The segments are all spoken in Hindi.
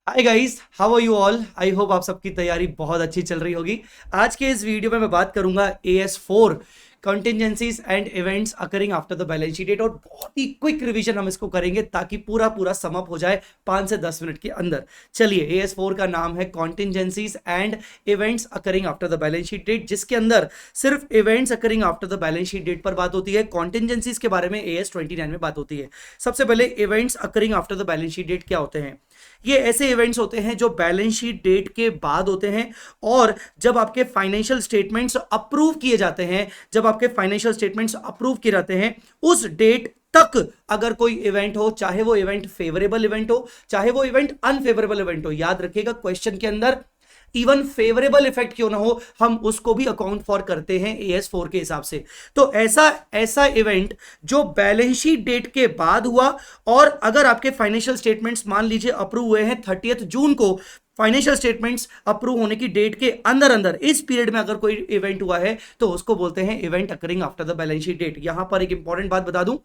Hi guys, how are you all. I hope आप सबकी तैयारी बहुत अच्छी चल रही होगी। आज के इस वीडियो में मैं बात करूंगा AS4 contingencies and events occurring after the balance sheet date, और बहुत ही क्विक रिवीजन हम इसको करेंगे ताकि पूरा पूरा सम अप हो जाए 5 से 10 मिनट के अंदर। चलिए, AS4 का नाम है contingencies and events occurring after the balance sheet date, जिसके अंदर सिर्फ events occurring after the balance sheet date पर बात होती है। कॉन्टिजेंसीज के बारे में AS29 में बात होती है। सबसे पहले events occurring after the balance sheet date क्या होते हैं। ये ऐसे इवेंट्स होते हैं जो बैलेंस शीट डेट के बाद होते हैं, और जब आपके फाइनेंशियल स्टेटमेंट्स अप्रूव किए जाते हैं, जब आपके फाइनेंशियल स्टेटमेंट्स अप्रूव किए जाते हैं उस डेट तक अगर कोई इवेंट हो, चाहे वो इवेंट फेवरेबल इवेंट हो, चाहे वो इवेंट अनफेवरेबल इवेंट हो, याद रखिएगा क्वेश्चन के अंदर इवन फेवरेबल इफेक्ट क्यों ना हो, हम उसको भी अकाउंट फॉर करते हैं AS4 के हिसाब से। तो ऐसा ऐसा इवेंट जो बैलेंस शीट डेट के बाद हुआ, और अगर आपके फाइनेंशियल स्टेटमेंट्स मान लीजिए अप्रूव हुए हैं 30 जून को, फाइनेंशियल स्टेटमेंट्स अप्रूव होने की डेट के अंदर अंदर इस पीरियड में अगर कोई इवेंट हुआ है तो उसको बोलते हैं event occurring after the balance sheet date. यहां पर एक इंपॉर्टेंट बात बता दूं,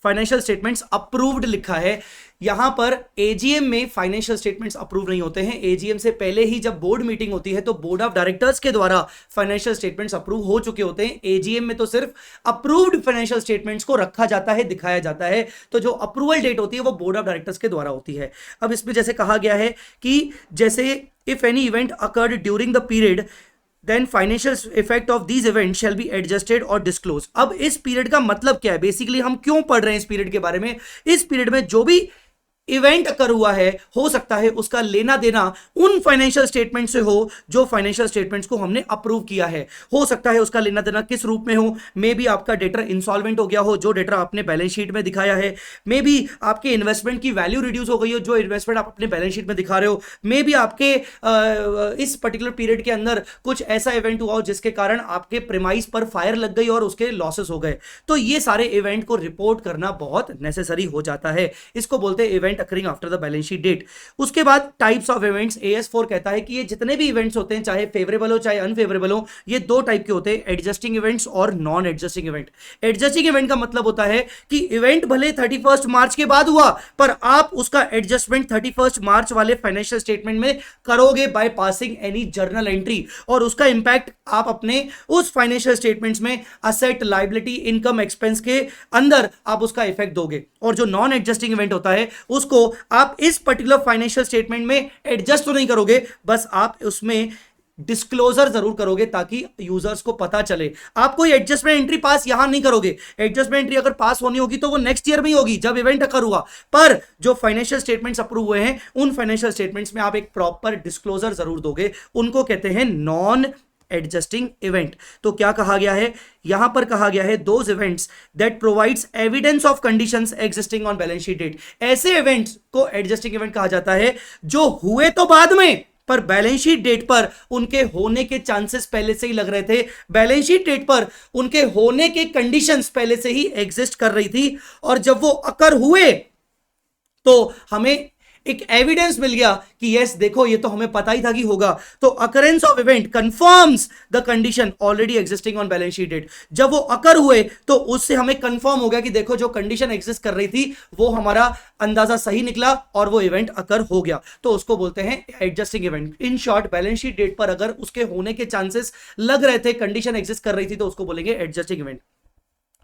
फाइनेंशियल स्टेटमेंट्स अप्रूव्ड लिखा है, यहां पर एजीएम में फाइनेंशियल स्टेटमेंट्स अप्रूव नहीं होते हैं। एजीएम से पहले ही जब बोर्ड मीटिंग होती है तो बोर्ड ऑफ डायरेक्टर्स के द्वारा फाइनेंशियल स्टेटमेंट्स अप्रूव हो चुके होते हैं। एजीएम में तो सिर्फ अप्रूव्ड फाइनेंशियल स्टेटमेंट्स को रखा जाता है, दिखाया जाता है, तो जो अप्रूवल डेट होती है वो बोर्ड ऑफ डायरेक्टर्स के द्वारा होती है। अब इसमें जैसे कहा गया है कि जैसे if any event occurred during the period then financial effect of these event shall be adjusted और डिस्क्लोज। अब इस पीरियड का मतलब क्या है, बेसिकली हम क्यों पढ़ रहे हैं इस पीरियड के बारे में। इस पीरियड में जो भी इवेंट अकर हुआ है, हो सकता है उसका लेना देना उन फाइनेंशियल स्टेटमेंट से हो जो फाइनेंशियल स्टेटमेंट्स को हमने अप्रूव किया है। हो सकता है उसका लेना देना किस रूप में हो, मे बी आपका डेटर इंसॉल्वेंट हो गया हो, जो डेटर आपने बैलेंस शीट में दिखाया है, मे बी आपके इन्वेस्टमेंट की वैल्यू रिड्यूस हो गई हो, जो इन्वेस्टमेंट आप अपने बैलेंस शीट में दिखा रहे हो, मे बी आपके इस पर्टिकुलर पीरियड के अंदर कुछ ऐसा इवेंट हुआ हो जिसके कारण आपके प्रेमाइस पर फायर लग गई और उसके लॉसेस हो गए। तो ये सारे इवेंट को रिपोर्ट करना बहुत नेसेसरी हो जाता है। इसको बोलते हैं event occurring after the balance sheet date. उसके बाद टाइप्स ऑफ इवेंट्स, AS4 कहता है कि ये जितने भी इवेंट्स होते हैं, चाहे फेवरेबल हो चाहे अनफेवरेबल हो, ये दो टाइप के होते हैं, एडजस्टिंग इवेंट्स और non adjusting event. Adjusting event का मतलब होता है कि इवेंट भले 31 मार्च के बाद हुआ, पर आप उसका एडजस्टमेंट 31 मार्च वाले फाइनेंशियल स्टेटमेंट में करोगे by passing any journal entry, और उसका इंपैक्ट आप अपने उस फाइनेंशियल स्टेटमेंट्स में असेट, लायबिलिटी, इनकम, एक्सपेंस के अंदर आप उसका इफेक्ट दोगे। और जो नॉन एडजस्टिंग इवेंट होता है उसको आप इस पर्टिकुलर फाइनेंशियल स्टेटमेंट में एडजस्ट तो नहीं करोगे, बस आप उसमें डिस्क्लोजर जरूर करोगे ताकि यूजर्स को पता चले। आप कोई एडजस्टमेंट एंट्री पास यहां नहीं करोगे। एडजस्टमेंट एंट्री अगर पास होनी होगी तो वो नेक्स्ट ईयर में ही होगी जब इवेंट अकर हुआ, पर जो फाइनेंशियल स्टेटमेंट्स अप्रूव हुए हैं उन फाइनेंशियल स्टेटमेंट्स में आप एक प्रॉपर डिस्क्लोजर जरूर दोगे। उनको कहते हैं नॉन एडजस्टिंग इवेंट। तो क्या कहा गया है, यहां पर कहा गया है those events that provides evidence of conditions existing on balance sheet date. ऐसे इवेंट्स को एडजस्टिंग इवेंट कहा जाता है जो हुए तो बाद में, पर बैलेंस शीट डेट पर उनके होने के चांसेस पहले से ही लग रहे थे, बैलेंस शीट डेट पर उनके होने के कंडीशंस पहले से ही एग्जिस्ट कर रही थी, और जब वो अकर हुए तो हमें एक एविडेंस मिल गया कि यस देखो ये तो हमें पता ही था कि होगा। तो occurrence of event confirms the condition already existing on balance sheet date. जब वो अकर हुए तो उससे हमें कंफर्म हो गया कि देखो जो कंडीशन एग्जिस्ट कर रही थी वो हमारा अंदाजा सही निकला और वो इवेंट अकर हो गया, तो उसको बोलते हैं adjusting event. In short, balance sheet date पर अगर उसके होने के चांसेस लग रहे थे, कंडीशन एग्जिस्ट कर रही थी, तो उसको बोलेंगे adjusting event.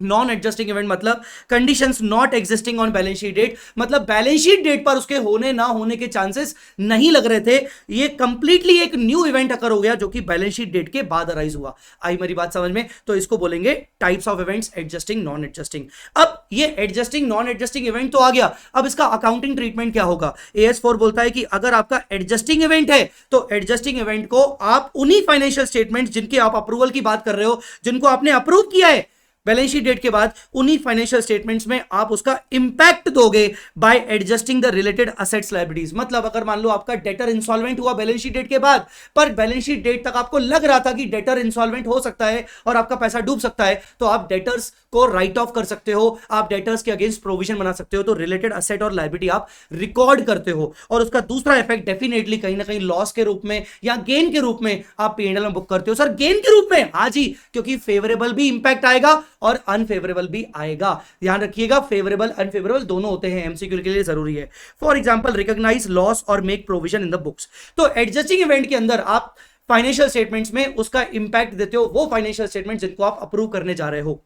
Non adjusting event मतलब conditions not existing on balance sheet date, मतलब बैलेंस शीट डेट पर उसके होने ना होने के चांसेस नहीं लग रहे थे, ये कंप्लीटली एक न्यू इवेंट अकर हो गया जो कि बैलेंस शीट डेट के बाद अराइज हुआ। आई मेरी बात समझ में? तो इसको बोलेंगे types of events, adjusting, non adjusting. अब ये एडजस्टिंग नॉन एडजस्टिंग इवेंट तो आ गया, अब इसका अकाउंटिंग ट्रीटमेंट क्या होगा। AS4 बोलता है कि अगर आपका एडजस्टिंग इवेंट है तो एडजस्टिंग इवेंट को आप उन्हीं फाइनेंशियल स्टेटमेंट जिनके आप अप्रूवल की बात कर रहे हो, जिनको आपने अप्रूव किया है बैलेंस शीट डेट के बाद, उन्हीं फाइनेंशियल स्टेटमेंट्स में आप उसका इंपैक्ट दोगे bye adjusting the related assets liabilities. मतलब अगर मान लो आपका डेटर इंसॉल्वेंट हुआ बैलेंस शीट डेट के बाद, पर बैलेंस शीट डेट तक आपको लग रहा था कि डेटर इंसॉल्वेंट हो सकता है और आपका पैसा डूब सकता है, तो आप डेटर्स को राइट ऑफ कर सकते हो, आप डेटर्स के अगेंस्ट प्रोविजन बना सकते हो, तो रिलेटेड असेट और लायबिलिटी आप रिकॉर्ड करते हो, और उसका दूसरा इफेक्ट डेफिनेटली कहीं ना कहीं लॉस के रूप में या गेन के रूप में आप P&L में बुक करते हो। सर गेन के रूप में? हाँ जी, क्योंकि फेवरेबल भी इंपैक्ट आएगा और अनफेवरेबल भी आएगा। ध्यान रखिएगा, फेवरेबल अनफेवरेबल दोनों होते हैं, एमसीक्यू के लिए जरूरी है। फॉर एग्जांपल रिकॉग्नाइज लॉस और make provision in the books. तो एडजस्टिंग इवेंट के अंदर आप फाइनेंशियल स्टेटमेंट्स में उसका इंपैक्ट देते हो, वो फाइनेंशियल स्टेटमेंट जिनको आप अप्रूव करने जा रहे हो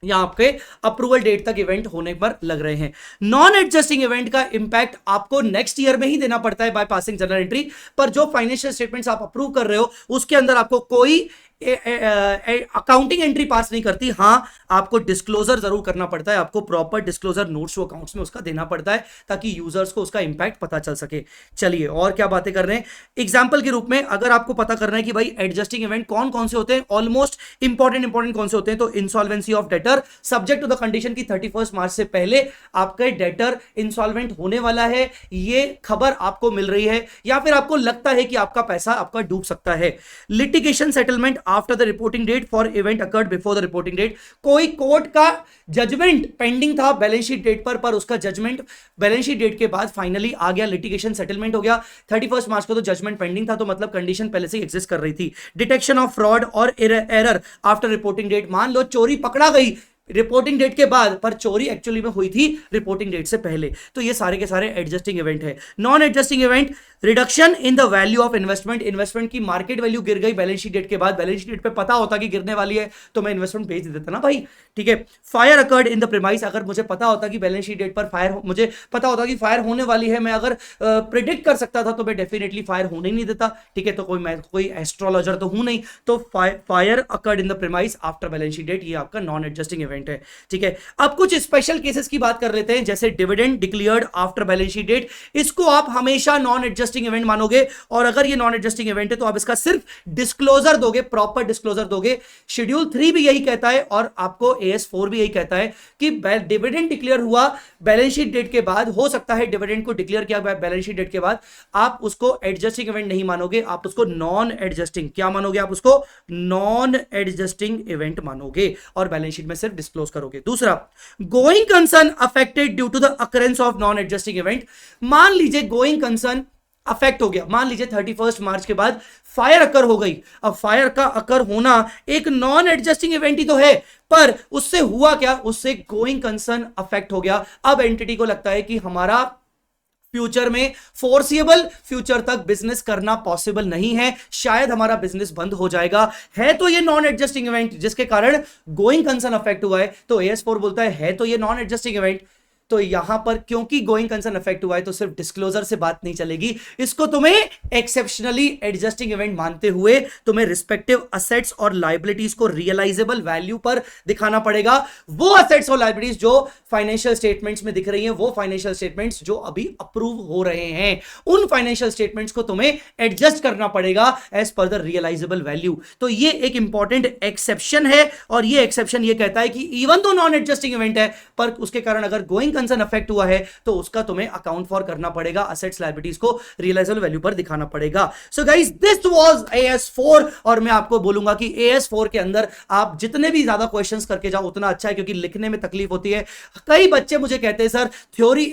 या आपके अप्रूवल डेट तक इवेंट होने पर लग रहे हैं। नॉन एडजस्टिंग इवेंट का इंपैक्ट आपको नेक्स्ट ईयर में ही देना पड़ता है बाय पासिंग जनरल एंट्री, पर जो फाइनेंशियल स्टेटमेंट्स आप अप्रूव कर रहे हो उसके अंदर आपको कोई अकाउंटिंग एंट्री पास नहीं करती। हां, आपको डिस्क्लोजर जरूर करना पड़ता है, आपको प्रॉपर डिस्क्लोजर नोट्स अकाउंट्स में उसका देना पड़ता है ताकि यूजर्स को उसका इंपैक्ट पता चल सके। चलिए और क्या बातें कर रहे हैं एग्जांपल के रूप में, अगर आपको पता करना है कि भाई एडजस्टिंग इवेंट कौन कौन से होते हैं, ऑलमोस्ट इंपॉर्टेंट कौन से होते हैं, तो insolvency of debtor subject to the condition की 31 मार्च से पहले आपका डेटर इंसॉल्वेंट होने वाला है, ये खबर आपको मिल रही है या फिर आपको लगता है कि आपका पैसा आपका डूब सकता है। Litigation settlement after the reporting date for event occurred before the reporting date. कोई कोर्ट का जजमेंट पेंडिंग था बैलेंस शीट डेट पर उसका जजमेंट बैलेंस शीट डेट के बाद फाइनली आ गया, लिटिगेशन सेटलमेंट हो गया। 31 मार्च को तो जजमेंट पेंडिंग था, तो मतलब कंडीशन पहले से एग्जिस्ट कर रही थी। डिटेक्शन ऑफ फ्रॉड और एरर आफ्टर रिपोर्टिंग डेट। मान लो चोरी पकड़ा गई रिपोर्टिंग डेट के बाद, पर चोरी एक्चुअली में हुई थी रिपोर्टिंग डेट से पहले, तो ये सारे के सारे एडजस्टिंग इवेंट है। Non adjusting event, reduction in the value of investment. Investment की मार्केट वैल्यू गिर गई बैलेंस शीट डेट के बाद, बैलेंस शीट डेट पे पता होता कि गिरने वाली है तो मैं इन्वेस्टमेंट भेज देता ना भाई, ठीक है। Fire occurred in the premise, अगर मुझे पता होता कि बैलेंस शीट डेट पर फायर, मुझे पता होता कि फायर होने वाली है, मैं अगर प्रिडिक्ट कर सकता था तो मैं डेफिनेटली फायर होने नहीं देता, ठीक है। तो मैं कोई एस्ट्रोलॉजर तो हूं नहीं, तो fire occurred in the premise after balance sheet date, ये आपका नॉन एडजस्टिंग इवेंट है, ठीक है। अब कुछ स्पेशल केसेस की बात कर लेते हैं, जैसे dividend declared after balance sheet date, इसको आप हमेशा नॉन एडजस्टिंग इवेंट मानोगे, और अगर ये नॉन एडजस्टिंग इवेंट है तो आप इसका सिर्फ डिस्क्लोजर दोगे, प्रॉपर डिस्क्लोजर दोगे। शेड्यूल 3 भी यही कहता है और आपको AS4 भी यही कहता है कि डिविडेंड डिक्लेयर हुआ बैलेंस शीट डेट के बाद, हो सकता है डिविडेंड को डिक्लेयर किया बैलेंस शीट डेट के बाद, आप उसको एडजस्टिंग इवेंट नहीं मानोगे, आप उसको नॉन एडजस्टिंग क्या मानोगे, आप उसको नॉन एडजस्टिंग इवेंट मानोगे और बैलेंस शीट में सिर्फ डिस्क्लोज करोगे। दूसरा, going concern affected due to the occurrence of non adjusting event. मान लीजिए गोइंग कंसर्न अफेक्ट हो गया, मान लीजिए 31 मार्च के बाद फायर अकर हो गई। अब फायर का अकर होना एक नॉन एडजस्टिंग इवेंट ही तो है, पर उससे हुआ क्या, उससे गोइंग कंसर्न अफेक्ट हो गया। अब एंटिटी को लगता है कि हमारा फ्यूचर में फोर्सिएबल फ्यूचर तक बिजनेस करना पॉसिबल नहीं है, शायद हमारा बिजनेस बंद हो जाएगा, है तो ये नॉन एडजस्टिंग इवेंट जिसके कारण गोइंग कंसर्न अफेक्ट हुआ है, तो AS4 बोलता है तो ये नॉन एडजस्टिंग इवेंट। तो यहां पर क्योंकि गोइंग कंसर्न अफेक्ट हुआ है तो सिर्फ डिस्क्लोजर से बात नहीं चलेगी, इसको तुम्हें एक्सेप्शनली एडजस्टिंग इवेंट मानते हुए तुम्हें रिस्पेक्टिव असेट्स और लायबिलिटीज को रियलाइजेबल वैल्यू पर दिखाना पड़ेगा। वो असेट्स और लायबिलिटीज जो फाइनेंशियल स्टेटमेंट्स में दिख रही हैं, वो फाइनेंशियल स्टेटमेंट्स जो अभी अप्रूव हो रहे हैं, उन फाइनेंशियल स्टेटमेंट्स को तुम्हें एडजस्ट करना पड़ेगा as per the realisable value. तो ये एक इंपॉर्टेंट एक्सेप्शन है, और ये एक्सेप्शन ये कहता है कि even though non adjusting event है, पर उसके कारण अगर गोइंग कंसर्न अफेक्ट हुआ है तो उसका तुम्हें अकाउंट फॉर करना पड़ेगा, असेट्स लायबिलिटीज को रियलाइजेबल वैल्यू पर दिखाना पड़ेगा। So guys, this was AS4, और मैं आपको बोलूंगा कि AS4 के अंदर आप जितने भी ज्यादा क्वेश्चंस करके जाओ उतना अच्छा है, क्योंकि लिखने में तकलीफ होती है। कई बच्चे मुझे कहते हैं सर थ्योरी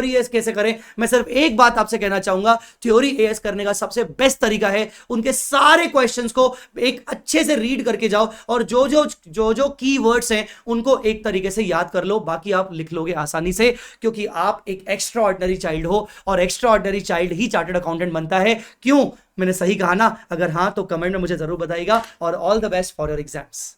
AS कैसे करें। मैं सिर्फ एक बात आपसे कहना चाहूंगा, थ्योरी AS करने का सबसे बेस्ट तरीका है उनके सारे क्वेश्चंस को एक अच्छे से रीड करके जाओ, और जो कीवर्ड्स हैं उनको एक तरीके से याद कर लो, बाकी आप लिख लोगे आसानी से, क्योंकि आप एक एक्स्ट्रा ऑर्डिनरी चाइल्ड हो, और एक्स्ट्रा ऑर्डिनरी चाइल्ड ही चार्टर्ड अकाउंटेंट बनता है। क्यों, मैंने सही कहा ना? अगर हां तो कमेंट में मुझे जरूर बताइएगा, और all the best for your exams.